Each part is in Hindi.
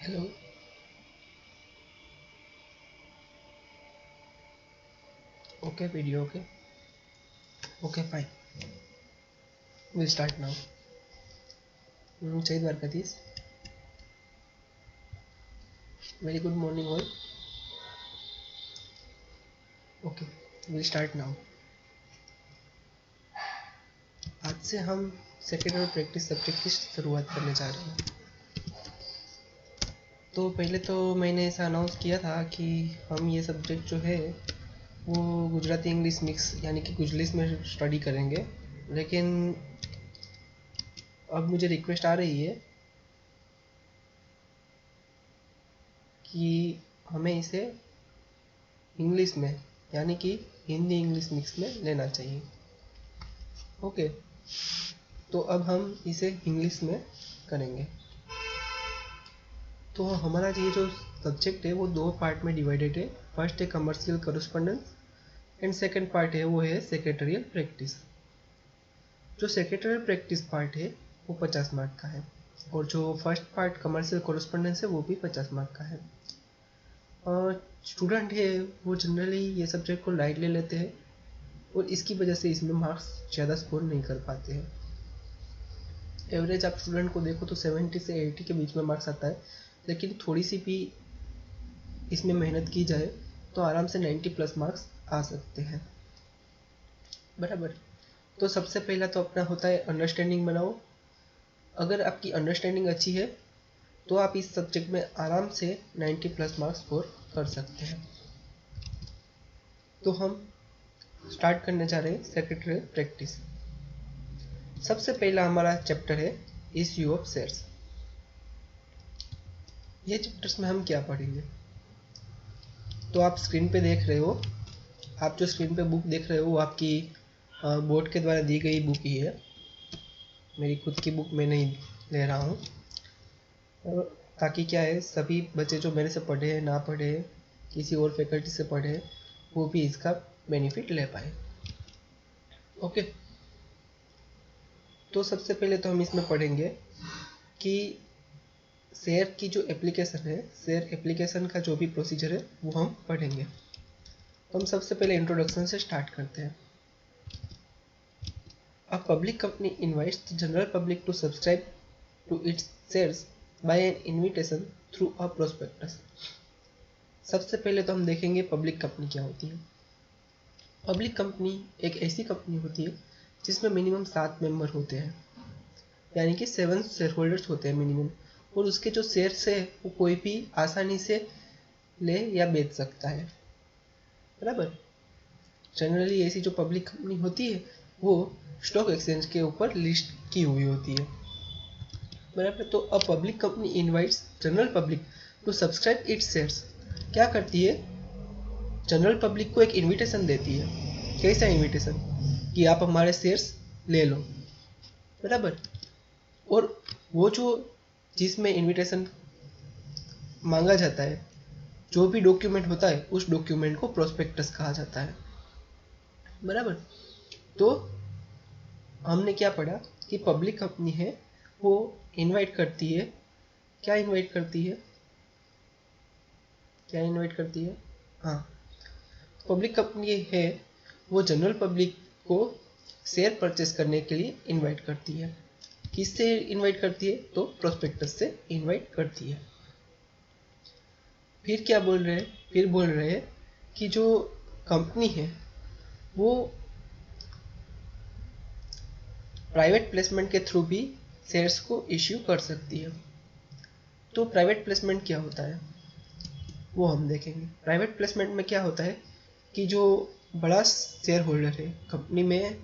Hello. Okay, video. Okay. Okay, fine. We'll start now. Jai Dwarkadis. Very good morning, all. Okay, we'll start now. आज से हम सेकेंड और प्रैक्टिस सब्जेक्ट की शुरुआत करने जा रहे हैं। तो पहले तो मैंने ऐसा अनाउंस किया था कि हम ये सब्जेक्ट जो है वो गुजराती इंग्लिश मिक्स यानी कि गुजलिस में स्टडी करेंगे, लेकिन अब मुझे रिक्वेस्ट आ रही है कि हमें इसे इंग्लिश में यानी कि हिंदी इंग्लिश मिक्स में लेना चाहिए। ओके, तो अब हम इसे इंग्लिश में करेंगे। तो हमारा ये जो सब्जेक्ट है वो दो पार्ट में डिवाइडेड है। फर्स्ट है commercial correspondence and second part है वो है सेक्रेटरियल प्रैक्टिस। जो सेक्रेटरियल प्रैक्टिस पार्ट है वो 50 मार्क का है और जो फर्स्ट पार्ट कमर्शियल कॉरेस्पॉन्डेंस है वो भी 50 मार्क का है। और स्टूडेंट है वो जनरली ये सब्जेक्ट को लाइट ले लेते हैं और इसकी वजह से इसमें मार्क्स ज़्यादा स्कोर नहीं कर पाते हैं। एवरेज आप स्टूडेंट को देखो तो 70 से 80 के बीच में मार्क्स आता है, लेकिन थोड़ी सी भी इसमें मेहनत की जाए तो आराम से 90 प्लस मार्क्स आ सकते हैं। बराबर। तो सबसे पहला तो अपना होता है अंडरस्टैंडिंग बनाओ। अगर आपकी अंडरस्टैंडिंग अच्छी है तो आप इस सब्जेक्ट में आराम से 90 प्लस मार्क्स स्कोर कर सकते हैं। तो हम स्टार्ट करने जा रहे हैं सेक्रेटरियल प्रैक्टिस। सबसे पहला हमारा चैप्टर है इश्यू ऑफ शेयर्स। ये चैप्टर्स में हम क्या पढ़ेंगे, तो आप स्क्रीन पे देख रहे हो। आप जो स्क्रीन पे बुक देख रहे हो वो आपकी बोर्ड के द्वारा दी गई बुक ही है। मेरी खुद की बुक मैं नहीं ले रहा हूँ, ताकि क्या है सभी बच्चे जो मेरे से पढ़े हैं ना पढ़े हैं, किसी और फैकल्टी से पढ़े हैं, वो भी इसका बेनिफिट ले पाए। ओके, तो सबसे पहले तो हम इसमें पढ़ेंगे कि शेयर की जो एप्लीकेशन है, शेयर एप्लीकेशन का जो भी प्रोसीजर है वो हम पढ़ेंगे। तो हम सबसे पहले इंट्रोडक्शन से स्टार्ट करते हैं। A public company invites the general public to subscribe to its shares by an invitation through a prospectus। सबसे पहले तो हम देखेंगे पब्लिक कंपनी क्या होती है। पब्लिक कंपनी एक ऐसी कंपनी होती है जिसमें मिनिमम 7 मेंबर होते हैं, यानी कि 7 शेयर होल्डर्स होते हैं मिनिमम, और उसके जो शेयर्स है वो कोई भी आसानी से ले या बेच सकता है। बराबर। जनरली ऐसी जो पब्लिक कंपनी होती है वो स्टॉक एक्सचेंज के ऊपर लिस्ट की हुई होती है। बराबर। तो a public company invites general public to subscribe its shares. क्या करती है, जनरल पब्लिक को एक इनविटेशन देती है। कैसा इनविटेशन, कि आप हमारे शेयर्स ले लो। बराबर। और वो जो जिसमें इनविटेशन मांगा जाता है, जो भी डॉक्यूमेंट होता है उस डॉक्यूमेंट को प्रोस्पेक्टस कहा जाता है। बराबर। तो हमने क्या पढ़ा कि पब्लिक कंपनी है वो इनवाइट करती है, क्या इनवाइट करती है, क्या इनवाइट करती है, हाँ, पब्लिक कंपनी है वो जनरल पब्लिक को शेयर परचेस करने के लिए इनवाइट करती है। किससे इनवाइट करती है, तो प्रोस्पेक्टस से इनवाइट करती है। फिर क्या बोल रहे हैं, फिर बोल रहे हैं कि जो कंपनी है वो प्राइवेट प्लेसमेंट के थ्रू भी शेयर्स को इश्यू कर सकती है। तो प्राइवेट प्लेसमेंट क्या होता है वो हम देखेंगे। प्राइवेट प्लेसमेंट में क्या होता है कि जो बड़ा शेयर होल्डर है कंपनी में,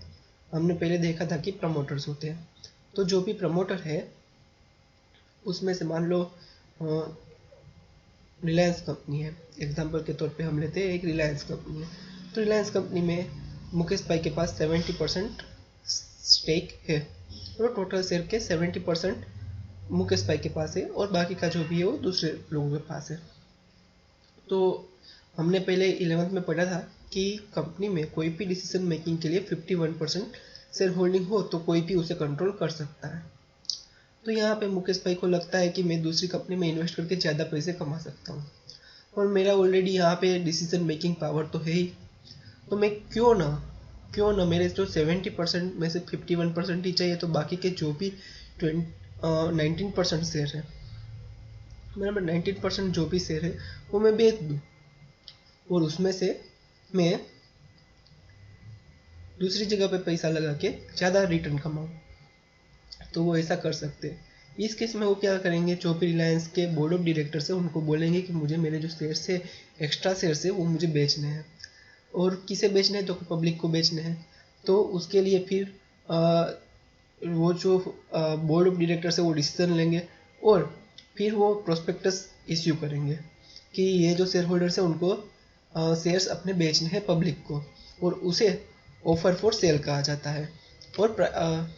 हमने पहले देखा था कि प्रमोटर्स होते हैं। तो जो भी प्रमोटर है उसमें से मान लो रिलायंस कंपनी है, एग्जांपल के तौर पे हम लेते हैं एक रिलायंस कंपनी है। तो रिलायंस कंपनी में मुकेश भाई के पास 70% स्टेक है, तो टोटल शेयर के 70% मुकेश भाई के पास है और बाकी का जो भी है वो दूसरे लोगों के पास है। तो हमने पहले 11th में पढ़ा था कि कंपनी में कोई भी डिसीजन मेकिंग के लिए 51% शेयर होल्डिंग हो तो कोई भी उसे कंट्रोल कर सकता है। तो तो यहाँ पे मुकेश भाई को लगता है कि मैं दूसरी कंपनी में इन्वेस्ट करके ज़्यादा पैसे कमा सकता हूँ और मेरा ऑलरेडी यहाँ पे डिसीजन मेकिंग पावर तो है ही, तो मैं क्यों ना मेरे जो 70% में से 51% ही चाहिए, तो बाकी के जो भी 19% शेयर है, मेरा 19% जो भी शेयर है वो मैं बेच दूँ और उसमें से मैं दूसरी जगह पे पैसा लगा के ज़्यादा रिटर्न कमाऊँ। तो वो ऐसा कर सकते हैं। इस केस में वो क्या करेंगे, जो भी रिलायंस के बोर्ड ऑफ डायरेक्टर्स है उनको बोलेंगे कि मुझे मेरे जो शेयर्स है, एक्स्ट्रा शेयर्स है, वो मुझे बेचने हैं। और किसे बेचने हैं, तो पब्लिक को बेचने हैं। तो उसके लिए फिर वो जो बोर्ड ऑफ डायरेक्टर्स है वो डिसीजन लेंगे और फिर वो प्रोस्पेक्टस इश्यू करेंगे कि ये जो शेयर होल्डर्स है उनको शेयर्स अपने बेचने हैं पब्लिक को, और उसे ऑफर फॉर सेल कहा जाता है। और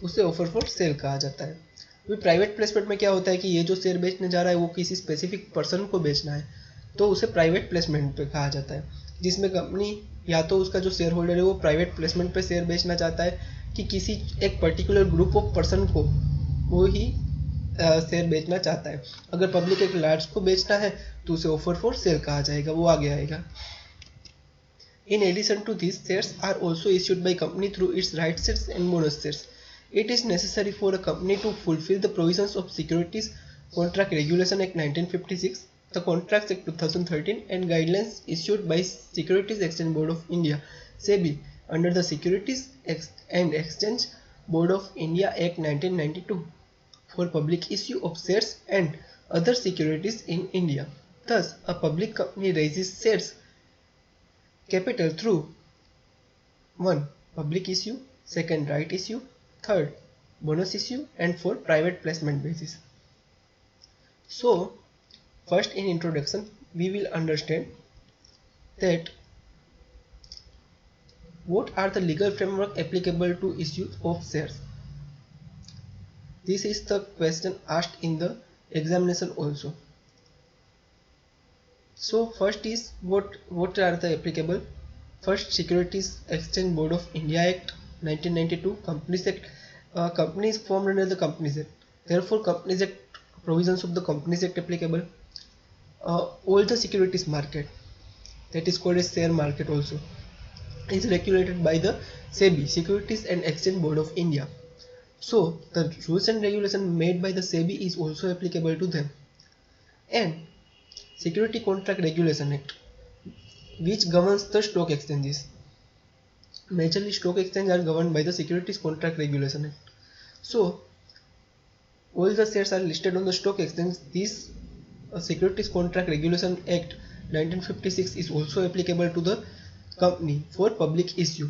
उसे ऑफर फॉर सेल कहा जाता है। अभी प्राइवेट प्लेसमेंट में क्या होता है कि ये जो शेयर बेचने जा रहा है वो किसी स्पेसिफिक पर्सन को बेचना है, तो उसे प्राइवेट प्लेसमेंट पे कहा जाता है, जिसमें कंपनी या तो उसका जो शेयर होल्डर है वो प्राइवेट प्लेसमेंट पे शेयर बेचना चाहता है कि किसी एक पर्टिकुलर ग्रुप ऑफ पर्सन को वो ही शेयर बेचना चाहता है। अगर पब्लिक एक लार्ज को बेचना है तो उसे ऑफर फॉर सेल कहा जाएगा, वो आगे आएगा। In addition to this, shares are also issued by company through its right shares and bonus shares. It is necessary for a company to fulfill the provisions of Securities Contract Regulation Act 1956, the Contracts Act 2013, and guidelines issued by Securities Exchange Board of India (SEBI) under the Securities and Exchange Board of India Act 1992 for public issue of shares and other securities in India. Thus, a public company raises shares capital through 1. Public issue, 2nd. Right issue, 3rd. Bonus issue, and 4. Private placement basis. So, first in introduction, we will understand that what are the legal framework applicable to issue of shares. This is the question asked in the examination also. So first is what are the applicable. First, Securities Exchange Board of India Act 1992, Companies Act. Company is formed under the Companies Act. Therefore, Companies Act provisions of the Companies Act applicable. All the securities market, that is called as share market also, is regulated by the SEBI, Securities and Exchange Board of India. So the rules and regulation made by the SEBI is also applicable to them. And Security Contract Regulation Act, which governs the stock exchanges. Majorly stock exchanges are governed by the Securities Contract Regulation Act. So all the shares are listed on the stock exchange. This Securities Contract Regulation Act 1956 is also applicable to the company for public issue.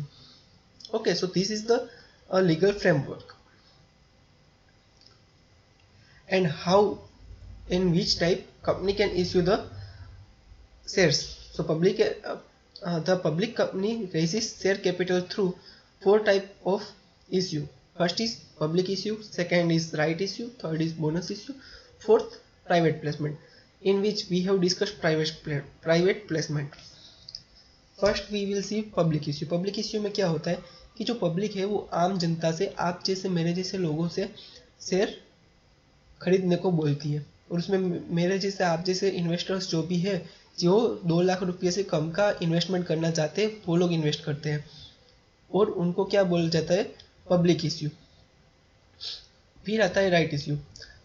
Okay, so this is the legal framework. And how, in which type company can issue the shares. So the public company raises share capital through 4 type of issue. First is public issue, second is right issue, third is bonus issue, fourth private placement, in which we have discussed private placement. First we will see public issue. Public issue में क्या होता है कि जो पब्लिक है वो आम जनता से, आप जैसे मेरे जैसे लोगों से शेयर खरीदने को बोलती है, और उसमें मेरे जैसे आप जैसे इन्वेस्टर्स जो भी है, जो 2 लाख रुपये से कम का इन्वेस्टमेंट करना चाहते हैं, वो लोग इन्वेस्ट करते हैं, और उनको क्या बोला जाता है, पब्लिक इश्यू। फिर आता है राइट इश्यू।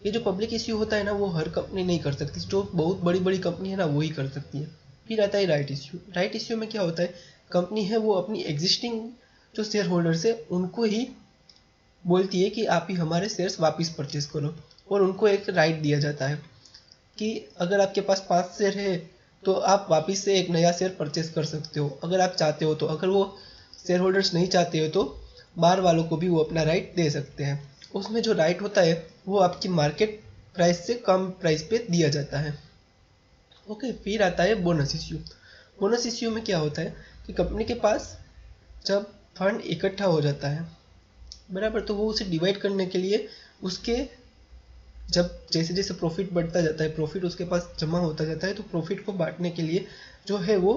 ये जो पब्लिक इश्यू होता है ना, वो हर कंपनी नहीं कर सकती, जो बहुत बड़ी बड़ी कंपनी है ना वो ही कर सकती है। फिर आता है राइट इश्यू। राइट इश्यू में क्या होता है, कंपनी है वो अपनी एग्जिस्टिंग जो शेयर होल्डर्स है उनको ही बोलती है कि आप ही हमारे शेयर्स वापस परचेज करो, और उनको एक राइट दिया जाता है कि अगर आपके पास 5 शेयर है तो आप वापस से एक नया शेयर परचेज कर सकते हो अगर आप चाहते हो तो। अगर वो शेयर होल्डर्स नहीं चाहते हो तो बाहर वालों को भी वो अपना राइट दे सकते हैं। उसमें जो राइट होता है वो आपकी मार्केट प्राइस से कम प्राइस पे दिया जाता है। ओके, फिर आता है बोनस इश्यू। बोनस इश्यू में क्या होता है कि कंपनी के पास जब फंड इकट्ठा हो जाता है बराबर, तो वो उसे डिवाइड करने के लिए उसके जब जैसे जैसे प्रॉफिट बढ़ता जाता है, प्रॉफिट उसके पास जमा होता जाता है, तो प्रॉफिट को बांटने के लिए जो है वो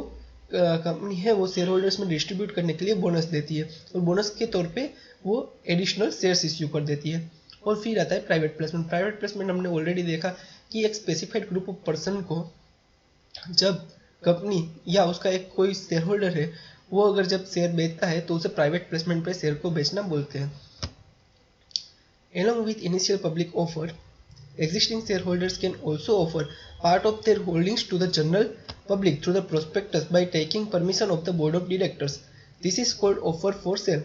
कंपनी है वो शेयर होल्डर्स में डिस्ट्रीब्यूट करने के लिए बोनस देती है, और बोनस के तौर पे वो एडिशनल शेयर्स इश्यू कर देती है। और फिर आता है प्राइवेट प्लेसमेंट। प्राइवेट प्लेसमेंट हमने ऑलरेडी देखा कि एक स्पेसिफाइड ग्रुप ऑफ पर्सन को जब कंपनी या उसका एक कोई शेयर होल्डर है वो अगर जब शेयर बेचता है तो उसे प्राइवेट प्लेसमेंट पे शेयर को बेचना बोलते हैं। Along with initial public offer, existing shareholders can also offer part of their holdings to the general public through the prospectus by taking permission of the board of directors. This is called offer for sale.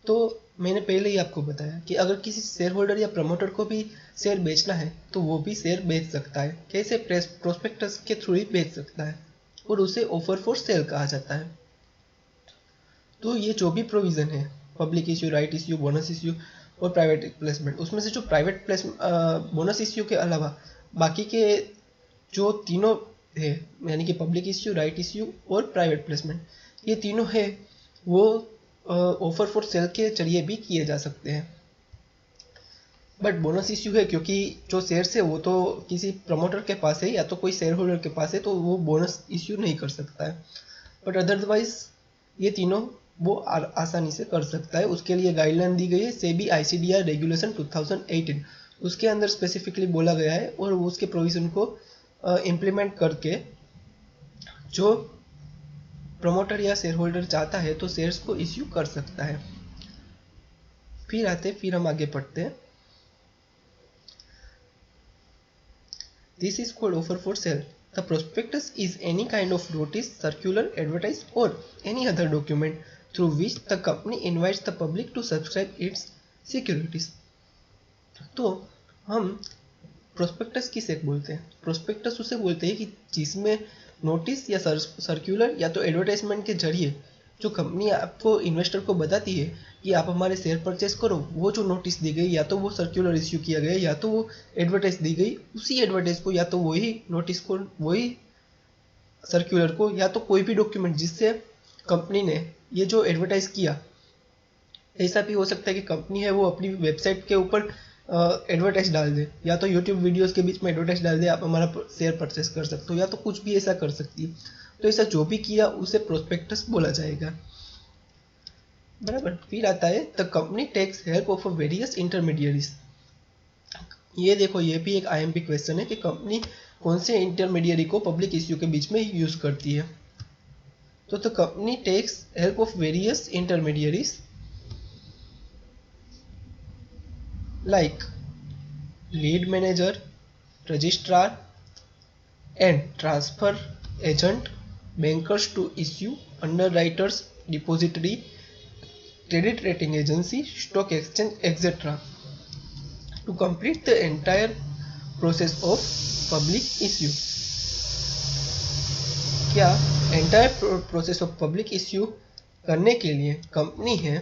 तो मैंने पहले ही आपको बताया कि अगर किसी शेयर होल्डर या प्रमोटर को भी शेयर बेचना है तो वो भी शेयर बेच सकता है। कैसे? प्रोस्पेक्टस के थ्रू ही बेच सकता है, और उसे ऑफर फॉर सेल कहा जाता है। तो ये जो भी प्रोविज़न है, public issue, right issue, bonus issue और प्राइवेट प्लेसमेंट, उसमें से जो प्राइवेट प्लेसमेंट बोनस इश्यू के अलावा बाकी के जो तीनों है, यानी कि पब्लिक इश्यू, राइट इश्यू और प्राइवेट प्लेसमेंट, ये तीनों है वो ऑफर फॉर सेल के जरिए भी किए जा सकते हैं। बट बोनस इश्यू है क्योंकि जो शेयर्स है वो तो किसी प्रमोटर के पास है या तो कोई शेयर होल्डर के पास है, तो वो बोनस इश्यू नहीं कर सकता है। बट अदरवाइज ये तीनों वो आसानी से कर सकता है। उसके लिए गाइडलाइन दी गई है सेबी ICDR रेगुलेशन 2018, उसके अंदर स्पेसिफिकली बोला गया है, और उसके प्रोविजन को इम्प्लीमेंट करके जो प्रमोटर या शेयर होल्डर चाहता है तो शेयर्स को इश्यू कर सकता है। फिर हम आगे पढ़ते हैं। This is called offer for sale. The prospectus is any kind of notice, circular, advertise or any other document through which the company invites the public to subscribe its securities. तो हम प्रोस्पेक्टस किसे बोलते हैं? प्रोस्पेक्टस उसे बोलते हैं कि जिसमें नोटिस या सर्कुलर या तो एडवर्टाइजमेंट के जरिए जो कंपनी आपको इन्वेस्टर को बताती है कि आप हमारे शेयर परचेस करो, वो जो नोटिस दी गई या तो वो सर्कुलर इश्यू किया गया या तो वो एडवर्टाइज दी गई, उसी एडवर्टाइज को या तो वही नोटिस को, वही सर्कुलर को, या तो कोई भी डॉक्यूमेंट जिससे कंपनी ने ये जो एडवर्टाइज किया। ऐसा भी हो सकता है कि कंपनी है वो अपनी वेबसाइट के ऊपर एडवर्टाइज डाल दे, या तो यूट्यूब वीडियोस के बीच में एडवर्टाइज डाल दे, आप हमारा शेयर परचेस कर सकते हो, या तो कुछ भी ऐसा कर सकती है। तो ऐसा जो भी किया उसे प्रोस्पेक्टस बोला जाएगा, बराबर। फिर आता है the company takes help of various intermediaries. ये देखो, ये भी एक IMP क्वेश्चन है कि कंपनी कौन से इंटरमीडियरी को पब्लिक इश्यू के बीच में यूज करती है। तो the company takes help of various intermediaries like lead manager, registrar and transfer agent, bankers to issue, underwriters, depository, credit rating agency, stock exchange, etc. to complete the entire process of public issue. क्या entire process of public issue करने के लिए कंपनी है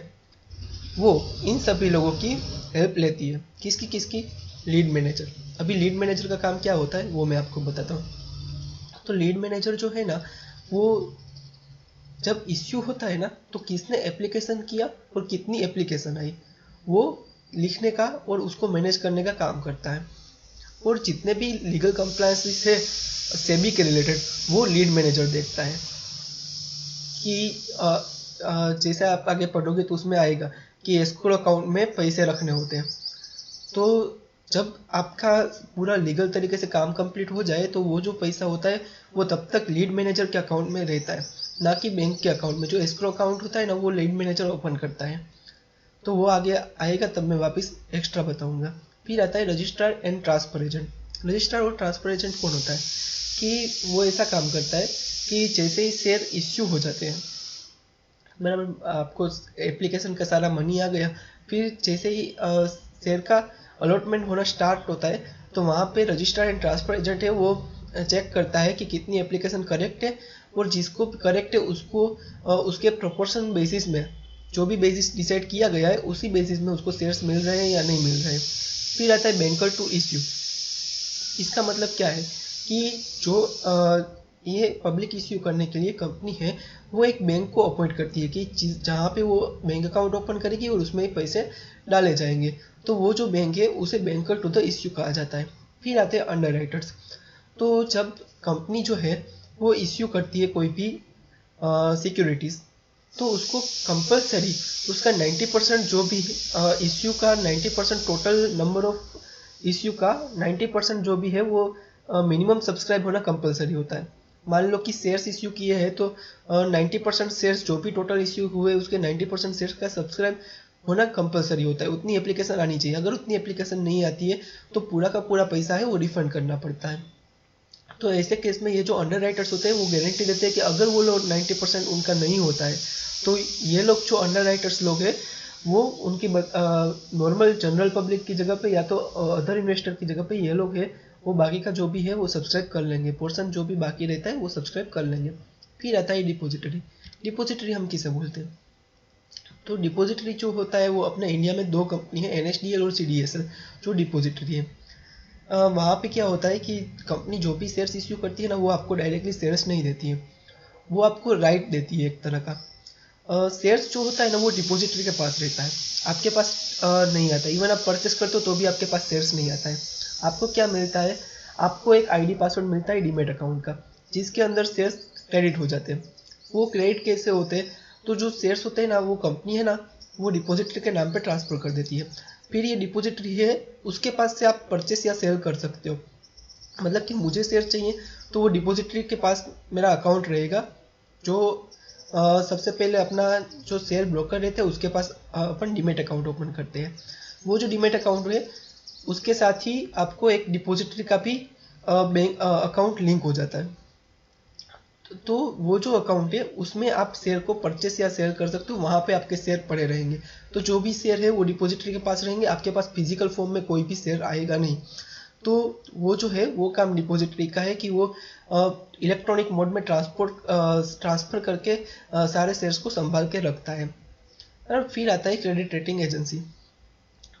वो इन सभी लोगों की हेल्प लेती है। किसकी? Lead manager. अभी लीड मैनेजर का काम क्या होता है वो मैं आपको बताता हूँ। तो लीड मैनेजर जो है ना, वो जब इश्यू होता है ना तो किसने एप्लीकेशन किया और कितनी एप्लीकेशन आई वो लिखने का और उसको मैनेज करने का काम करता है। और जितने भी लीगल कंप्लायंसेस है सेबी के रिलेटेड वो लीड मैनेजर देखता है कि जैसे आप आगे पढ़ोगे तो उसमें आएगा कि एस्क्रो अकाउंट में पैसे रखने होते हैं। तो जब आपका पूरा लीगल तरीके से काम कंप्लीट हो जाए तो वो जो पैसा होता है वो तब तक लीड मैनेजर के अकाउंट में रहता है, ना कि बैंक के अकाउंट में। जो एस्क्रो अकाउंट होता है ना वो लीड मैनेजर ओपन करता है। तो वो आगे आएगा तब मैं वापस एक्स्ट्रा बताऊंगा। फिर आता है registrar and transfer agent. Registrar और ट्रांसफर एजेंट कौन होता है कि वो ऐसा काम करता है कि जैसे ही शेयर इश्यू हो जाते हैं, बराबर, आपको एप्लीकेशन का सारा मनी आ गया, फिर जैसे ही शेयर का अलॉटमेंट होना स्टार्ट होता है तो वहाँ पे रजिस्ट्रार एंड ट्रांसफर एजेंट है वो चेक करता है कि कितनी एप्लीकेशन करेक्ट है, और जिसको करेक्ट है उसको उसके प्रोपोर्शन बेसिस में जो भी बेसिस डिसाइड किया गया है उसी बेसिस में उसको शेयर्स मिल रहे हैं या नहीं मिल रहे हैं। फिर आता है बैंकर टू इश्यू। इसका मतलब क्या है कि जो ये पब्लिक इश्यू करने के लिए कंपनी है वो एक बैंक को अपॉइंट करती है कि जहाँ पे वो बैंक अकाउंट ओपन करेगी और उसमें पैसे डाले जाएंगे, तो वो जो बैंक है उसे बैंकर टू द इश्यू कहा जाता है। फिर आते हैं अंडरराइटर्स। तो जब कंपनी जो है वो इश्यू करती है कोई भी सिक्योरिटीज़, तो उसको कंपलसरी उसका 90% जो भी इश्यू का 90% टोटल नंबर ऑफ इश्यू का 90% जो भी है वो मिनिमम सब्सक्राइब होना कंपलसरी होता है। मान लो कि शेयर्स इश्यू किए हैं तो 90% शेयर्स जो भी टोटल इश्यू हुए उसके 90% शेयर्स का सब्सक्राइब होना कंपलसरी होता है। उतनी एप्लीकेशन आनी चाहिए, अगर उतनी एप्लीकेशन नहीं आती है तो पूरा का पूरा पैसा है वो रिफंड करना पड़ता है। तो ऐसे केस में ये जो अंडर राइटर्स होते हैं वो गारंटी देते हैं कि अगर वो लोग 90% उनका नहीं होता है तो ये लोग जो अंडर राइटर्स लोग हैं वो उनकी नॉर्मल जनरल पब्लिक की जगह पे या तो अदर इन्वेस्टर की जगह पे ये लोग हैं वो बाकी का जो भी है वो सब्सक्राइब कर लेंगे, पोर्शन जो भी बाकी रहता है वो सब्सक्राइब कर लेंगे। फिर आता है डिपोजिटरी। डिपोजिटरी हम किसे बोलते हैं? तो डिपोजिटरी जो होता है वो अपने इंडिया में दो कंपनी है, NSDL और CDSL जो डिपोजिटरी है। वहाँ पे क्या होता है कि कंपनी जो भी शेयर्स इश्यू करती है ना वो आपको डायरेक्टली शेयर्स नहीं देती है, वो आपको राइट देती है एक तरह का। शेयर्स जो होता है ना वो डिपोजिटरी के पास रहता है, आपके पास नहीं आता। इवन आप परचेस करते हो तो भी आपके पास शेयर्स नहीं आता है। आपको क्या मिलता है? आपको एक ID पासवर्ड मिलता है डीमेट अकाउंट का, जिसके अंदर शेयर्स क्रेडिट हो जाते हैं। वो क्रेडिट कैसे होते हैं? तो जो शेयर्स होते हैं ना वो कंपनी है ना वो डिपोजिटरी के नाम पे ट्रांसफ़र कर देती है। फिर ये डिपोजिटरी है उसके पास से आप परचेस या सेल कर सकते हो। मतलब कि मुझे शेयर चाहिए तो वो डिपोजिटरी के पास मेरा अकाउंट रहेगा, जो सबसे पहले अपना जो शेयर ब्रोकर रहते हैं उसके पास अपन डीमेट अकाउंट ओपन करते हैं। वो जो डीमेट अकाउंट है उसके साथ ही आपको एक डिपोजिटरी का भी बैंक अकाउंट लिंक हो जाता है। तो वो जो अकाउंट है उसमें आप शेयर को परचेस या सेल कर सकते हो, वहाँ पे आपके शेयर पड़े रहेंगे। तो जो भी शेयर है वो डिपोजिटरी के पास रहेंगे, आपके पास फिजिकल फॉर्म में कोई भी शेयर आएगा नहीं। तो वो जो है वो काम डिपोजिटरी का है कि वो इलेक्ट्रॉनिक मोड में ट्रांसफ़र करके सारे शेयर्स को संभाल के रखता है। और फिर आता है credit rating agency.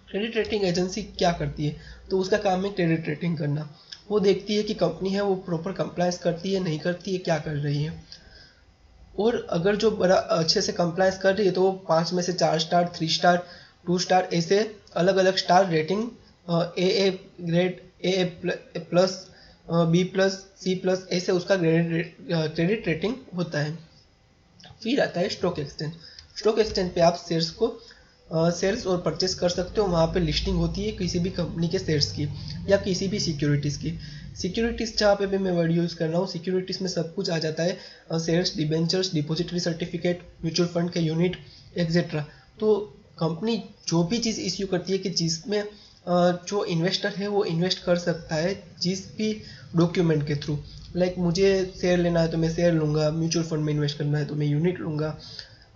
Credit rating agency क्या करती है? तो उसका काम है क्रेडिट रेटिंग करना। वो देखती है कि कंपनी है वो प्रॉपर कंप्लायंस करती है, नहीं करती है, क्या कर रही है। और अगर जो बड़ा अच्छे से कंप्लायंस कर रही है तो वो 5 में से 4 स्टार, 3 स्टार, 2 स्टार ऐसे अलग अलग star rating AA grade, AA plus, B plus, C plus ऐसे उसका क्रेडिट रेटिंग होता है। फिर आता है स्टॉक एक्सचेंज। स्टॉक एक्सचेंज पे आप शेयर्स को शेयर्स और परचेस कर सकते हो। वहाँ पे लिस्टिंग होती है किसी भी कंपनी के शेयर्स की या किसी भी सिक्योरिटीज़ की। सिक्योरिटीज़ जहाँ पे भी मैं वर्ड यूज़ कर रहा हूँ, सिक्योरिटीज़ में सब कुछ आ जाता है, shares, debentures, depository certificate, mutual fund के यूनिट एक्सेट्रा। तो कंपनी जो भी चीज़ इश्यू करती है कि जिसमें जो इन्वेस्टर है वो इन्वेस्ट कर सकता है जिस भी डॉक्यूमेंट के थ्रू। लाइक मुझे शेयर लेना है तो मैं शेयर लूँगा, म्यूचुअल फंड में इन्वेस्ट करना है तो मैं यूनिट लूँगा,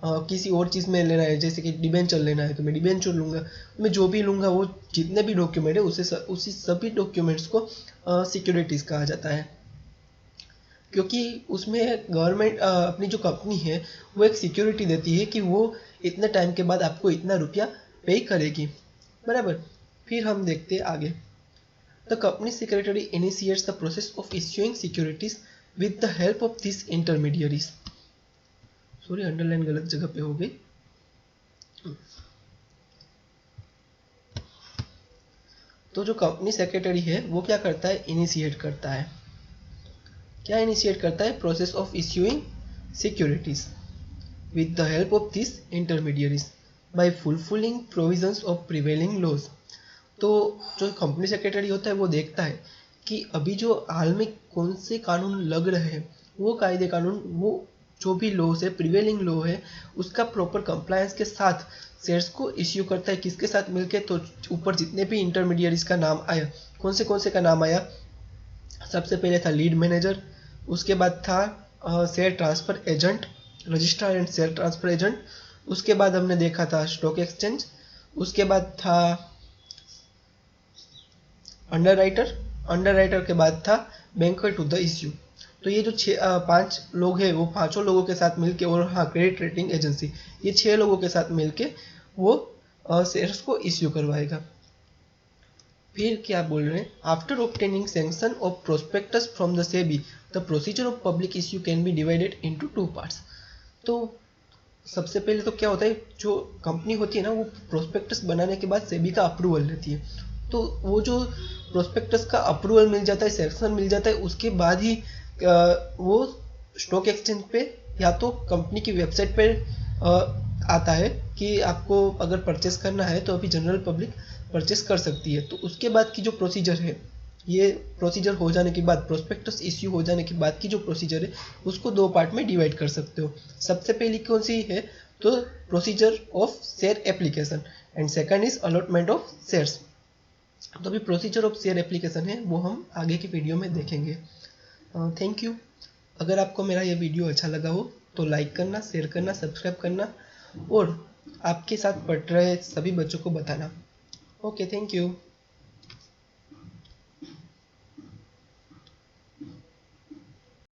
किसी और चीज़ में लेना है जैसे कि डिबेंचर लेना है तो मैं डिबेंचर लूँगा। मैं जो भी लूँगा वो जितने भी डॉक्यूमेंट है उसी सभी डॉक्यूमेंट्स को सिक्योरिटीज़ कहा जाता है, क्योंकि उसमें गवर्नमेंट अपनी जो कंपनी है वो एक सिक्योरिटी देती है कि वो इतने टाइम के बाद आपको इतना रुपया पे करेगी, बराबर। फिर हम देखते हैं आगे। The company secretary initiates the process of issuing securities with the help of this intermediaries. Sorry, underline गलत जगह पे हो गई। तो जो कंपनी सेक्रेटरी है वो क्या करता है? इनिशिएट करता है। क्या इनिशिएट करता है? Process of issuing securities with the help of this intermediaries by fulfilling provisions of prevailing laws. तो जो कंपनी सेक्रेटरी होता है वो देखता है कि अभी जो हाल में कौन से कानून लग रहे हैं, वो कायदे कानून, वो जो भी लॉ है, प्रिवेलिंग लॉ है, उसका प्रॉपर कंप्लायंस के साथ शेयर्स को इश्यू करता है। किसके साथ मिलके? तो ऊपर जितने भी इंटरमीडियरीज का नाम आया, कौन से का नाम आया? सबसे पहले था लीड मैनेजर, उसके बाद था share transfer agent, registrar and share transfer agent, उसके बाद हमने देखा था स्टॉक एक्सचेंज, उसके बाद था अंडर राइटर के बाद था बैंकर टू द इश्यू। तो ये जो 5 लोग हैं वो 5 लोगों के साथ मिलके, और हाँ क्रेडिट रेटिंग एजेंसी, ये 6 लोगों के साथ मिलके वो शेयर्स को इश्यू करवाएगा। फिर क्या बोल रहे हैं? After obtaining sanction of prospectus from the SEBI the procedure of public issue can be divided into 2 parts. तो सबसे पहले तो क्या होता है, जो कंपनी होती है ना वो प्रोस्पेक्टस बनाने के बाद सेबी का अप्रूवल लेती है। तो वो जो प्रोस्पेक्टस का अप्रूवल मिल जाता है, सैंक्शन मिल जाता है, उसके बाद ही वो स्टॉक एक्सचेंज पे या तो कंपनी की वेबसाइट पे आता है कि आपको अगर परचेस करना है तो अभी जनरल पब्लिक परचेस कर सकती है। तो उसके बाद की जो प्रोसीजर है, ये प्रोसीजर हो जाने के बाद, प्रोस्पेक्टस इश्यू हो जाने के बाद की जो प्रोसीजर है उसको दो पार्ट में डिवाइड कर सकते हो। सबसे पहली कौन सी है, तो procedure of share application, and second is allotment of shares. तो अभी प्रोसीजर ऑफ शेयर एप्लीकेशन है वो हम आगे की वीडियो में देखेंगे। Thank you. अगर आपको मेरा ये वीडियो अच्छा लगा हो तो लाइक करना, शेयर करना, सब्सक्राइब करना और आपके साथ पढ़ रहे सभी बच्चों को बताना। Okay, thank you.